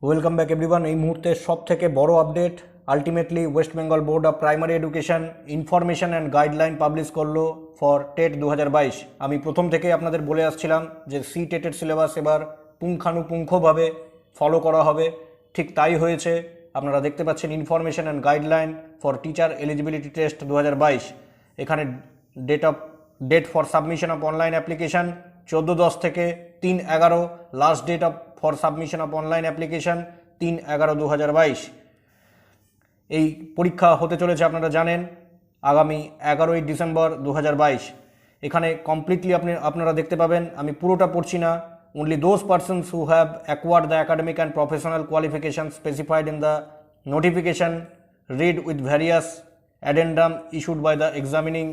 Welcome back everyone. এই মুহূর্তে সব থেকে বড় update, ultimately West Bengal board of primary education information and guideline publish করলো ফর টেট 2022। আমি প্রথম থেকে আপনাদের বলে আসছিলাম যে সি টেটের সিলেবাস এবার পুঙ্খানুপুঙ্খভাবে ফলো করা হবে, ঠিক তাই হয়েছে। আপনারা দেখতে পাচ্ছেন information and guideline for teacher eligibility test 2022। এখানে date for submission of online application 14/10 থেকে 3/11, last date of for submission of online application 3/11/2022। এই পরীক্ষা হতে চলেছে আপনারা জানেন আগামী 11ই ডিসেম্বর 2022। এখানে কমপ্লিটলি আপনারা দেখতে পাবেন, আমি পুরোটা পড়ছি না। only those persons who have acquired the academic and professional qualifications specified in the notification read with various addendum issued by the examining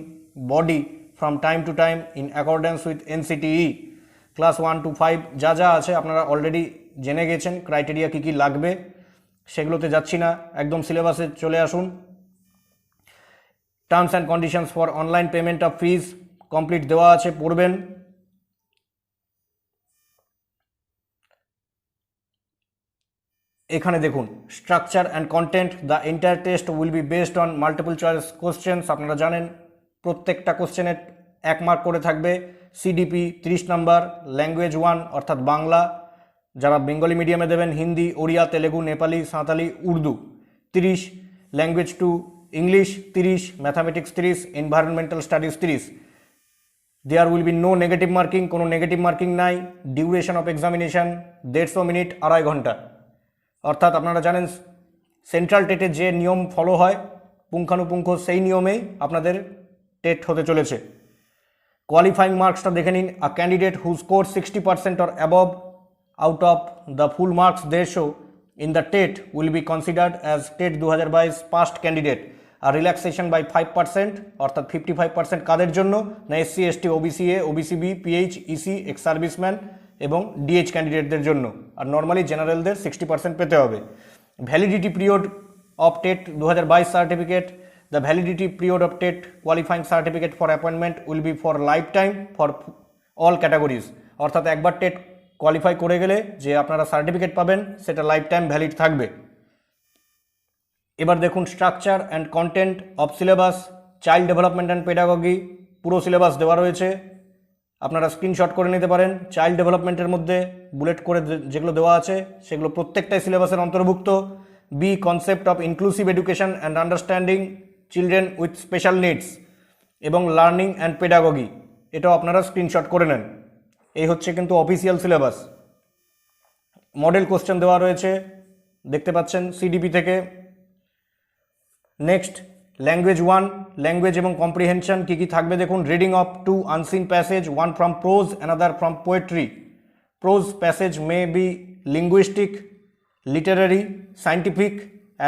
body from time to time in accordance with NCTE class 1 to 5 যা যা আছে আপনারা already জেনে গেছেন, criteria কী কী লাগবে সেগুলোতে যাচ্ছি না, একদম সিলেবাসে চলে আসুন। Terms and conditions for online payment of fees complete দেওয়া আছে, পড়বেন। এখানে দেখুন structure and content, the entire test will be based on multiple choice questions. আপনারা জানেন প্রত্যেকটা কোশ্চেনের 1 মার্ক করে থাকবে। সিডিপি 30 নম্বর, ল্যাঙ্গুয়েজ 1 অর্থাৎ বাংলা, যারা বেঙ্গলি মিডিয়ামে দেবেন Hindi, Odia, Telugu, Nepali, Santali, Urdu 30, language 2 English 30, mathematics 30, environmental studies 30। There will be no negative marking, কোনো নেগেটিভ মার্কিং নাই। ডিউরেশন অফ এক্সামিনেশন 150 মিনিট, 2.5 ঘন্টা। অর্থাৎ আপনারা জানেন সেন্ট্রাল টেটের যে নিয়ম ফলো হয় পুঙ্খানুপুঙ্খ সেই নিয়মেই আপনাদের টেট হতে চলেছে। কোয়ালিফাইং মার্কসটা দেখে নিন। আ candidate who score 60% or above out of the full marks they show in the TET will be considered as TET 2022 past candidate। আর রিল্যাক্সেশন বাই 5% অর্থাৎ 55% কাদের জন্য না, SC, ST, OBC A, OBC B, PH, EC, ex serviceman এবং DH ক্যান্ডিডেটদের জন্য। আর normally জেনারেলদের 60% পেতে হবে। Validity period of TET 2022 certificate, the validity period of TET qualifying certificate for appointment will be for lifetime for all categories। অর্থাৎ একবার TET qualify করে গেলে যে আপনারা সার্টিফিকেট পাবেন সেটা লাইফ টাইম ভ্যালিড থাকবে। এবার দেখুন structure and content of syllabus, child development and pedagogy পুরো সিলেবাস দেওয়া রয়েছে, আপনারা স্ক্রিনশট করে নিতে পারেন। চাইল্ড ডেভেলপমেন্টের মধ্যে বুলেট করে যেগুলো দেওয়া আছে সেগুলো প্রত্যেকটাই সিলেবাসের অন্তর্ভুক্ত। B concept of inclusive education and understanding children with special needs এবং লার্নিং অ্যান্ড পেডাগজি, এটাও আপনারা স্ক্রিনশট করে নেন। এই হচ্ছে কিন্তু অফিসিয়াল সিলেবাস। মডেল কোশ্চেন দেওয়া রয়েছে দেখতে পাচ্ছেন সিডিপি থেকে। নেক্সট ল্যাঙ্গুয়েজ 1, ল্যাঙ্গুয়েজ এবং কম্প্রিহেনশন কী কী থাকবে দেখুন। Reading of 2 unseen passage, 1 from pros another from poetry. Pros passage may be linguistic, Literary, scientific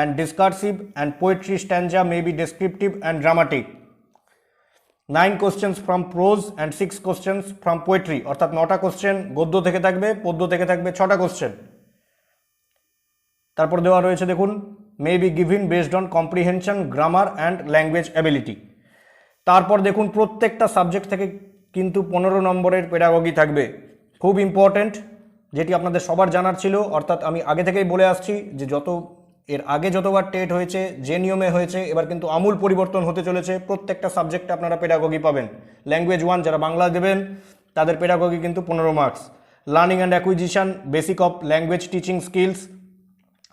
and discursive, and poetry stanza may be descriptive and dramatic। 9 questions from prose and 6 questions from poetry, অর্থাৎ 9টা question গদ্য থেকে থাকবে, পদ্য থেকে থাকবে 6টা question. তারপর দেওয়া রয়েছে দেখুন may be given based on comprehension, grammar and language ability। তারপর দেখুন প্রত্যেকটা সাবজেক্ট থেকে কিন্তু 15 নম্বরের পেডাগজি থাকবে, খুব ইম্পর্টেন্ট, যেটি আপনাদের সবার জানার ছিল। অর্থাৎ আমি আগে থেকেই বলে আসছি যে এর আগে যতবার টেট হয়েছে যে নিয়মে হয়েছে এবার কিন্তু আমূল পরিবর্তন হতে চলেছে। প্রত্যেকটা সাবজেক্টে আপনারা পেডাগজি পাবেন। ল্যাঙ্গুয়েজ 1 যারা বাংলা দেবেন তাদের পেডাগজি কিন্তু 15 marks. Learning and acquisition, basic of language teaching skills,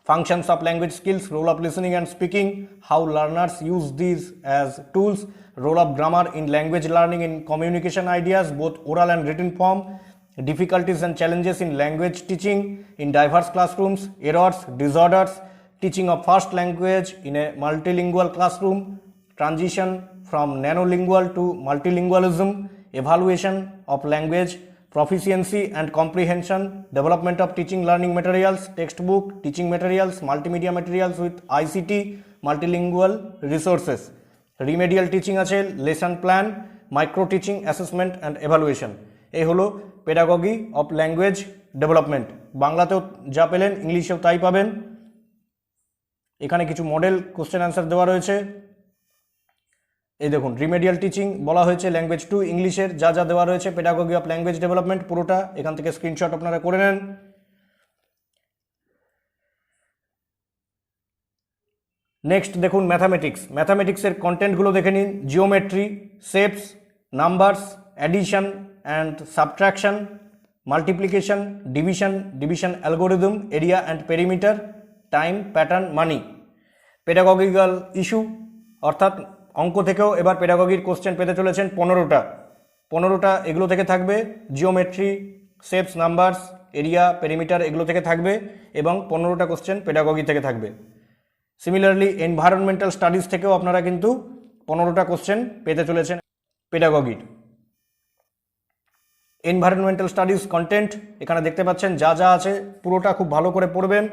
functions of language skills, role of listening and speaking, how learners use this as tools, role of grammar in language learning in communication ideas both oral and written form, difficulties and challenges in language teaching in diverse classrooms, errors, disorders, teaching of first language in a multilingual classroom, transition from nanolingual to multilingualism, evaluation of language proficiency and comprehension, development of teaching learning materials, textbook, teaching materials, multimedia materials with ICT, multilingual resources, remedial teaching আছে, lesson plan, micro teaching, assessment and evaluation। এই হলো pedagogy of language development. বাংলাতেও যা পেলেন ইংলিশেও তাই পাবেন। এখানে কিছু মডেল কোশ্চেন অ্যান্সার দেওয়া রয়েছে। এই দেখুন রিমেডিয়াল টিচিং বলা হয়েছে ল্যাঙ্গুয়েজ 2 ইংলিশের, যা যা দেওয়া রয়েছে পেডাগজি অফ ল্যাঙ্গুয়েজ ডেভেলপমেন্ট পুরোটা এখান থেকে স্ক্রিনশট আপনারা করে নেন। নেক্সট দেখুন ম্যাথামেটিক্সের কন্টেন্টগুলো দেখে নিন। Geometry, shapes, numbers, addition and subtraction, multiplication, division algorithm, area and perimeter, time, pattern, money. Pedagogical issue অর্থাৎ অঙ্ক থেকেও এবার পেডাগজির কোশ্চেন পেতে চলেছেন 15টা এগুলো থেকে থাকবে। Geometry, shapes, numbers, area, perimeter এগুলো থেকে থাকবে এবং 15টা কোশ্চেন পেডাগজি থেকে থাকবে। সিমিলারলি এনভায়রনমেন্টাল স্টাডিজ থেকেও আপনারা কিন্তু 15টা কোশ্চেন পেতে চলেছেন পেডাগজির। এনভায়রনমেন্টাল স্টাডিজ কন্টেন্ট এখানে দেখতে পাচ্ছেন যা যা আছে পুরোটা খুব ভালো করে পড়বেন।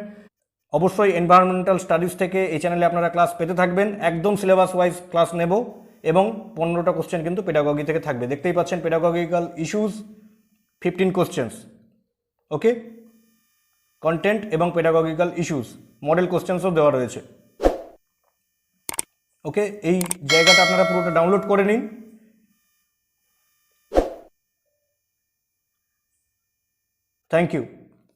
অবশ্যই এনভায়রনমেন্টাল স্টাডিজ থেকে এই চ্যানেলে আপনারা ক্লাস পেতে থাকবেন, একদম সিলেবাস ওয়াইজ ক্লাস নেব এবং 15টা কোশ্চেন কিন্তু পেডাগজি থেকে থাকবে। দেখতেই পাচ্ছেন পেডাগজিক্যাল ইস্যুস 15 কোশ্চেন্স, ওকে। কন্টেন্ট এবং পেডাগজিক্যাল ইস্যুস মডেল কোশ্চেন্সও দেওয়া রয়েছে, ওকে। এই জায়গাটা আপনারা পুরোটা ডাউনলোড করে নিন। Thank you.